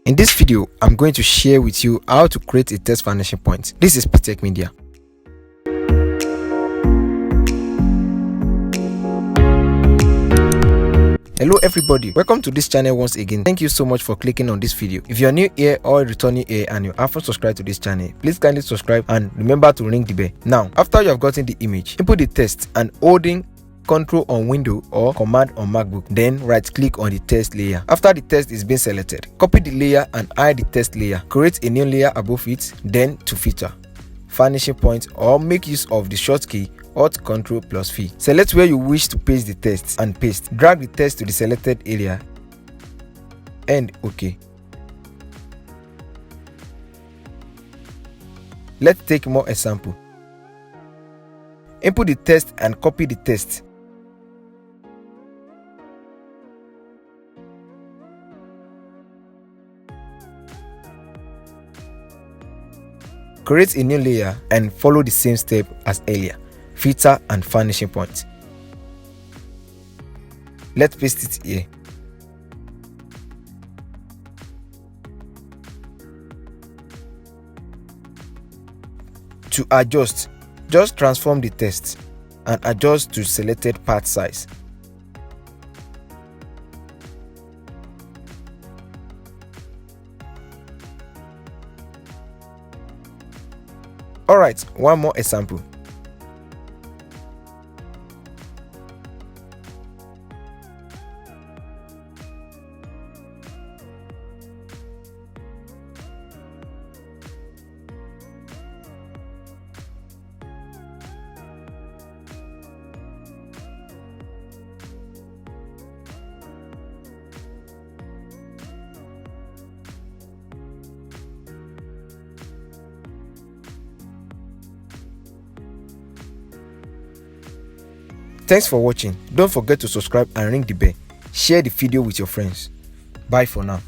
In this video, I'm going to share with you how to create a text vanishing point. This is Tech Media. Hello everybody, welcome to this channel once again. Thank you so much for clicking on this video. If you're new here or returning here and you haven't subscribed to this channel, please kindly subscribe and remember to ring the bell. Now, after you have gotten the image, input the text and holding Ctrl on window or Command on MacBook, then right click on the text layer. After the text is being selected, copy the layer and hide the text layer. Create a new layer above it, then to feature, vanishing point, or make use of the shortcut Alt Ctrl + V. Select where you wish to paste the text and paste. Drag the text to the selected area and OK. Let's take more example. Input the text and copy the text. Create a new layer and follow the same step as earlier. Filter and vanishing point. Let's paste it here. To adjust, just transform the text and adjust to selected part size. Alright, one more example. Thanks for watching. Don't forget to subscribe and ring the bell. Share the video with your friends. Bye for now.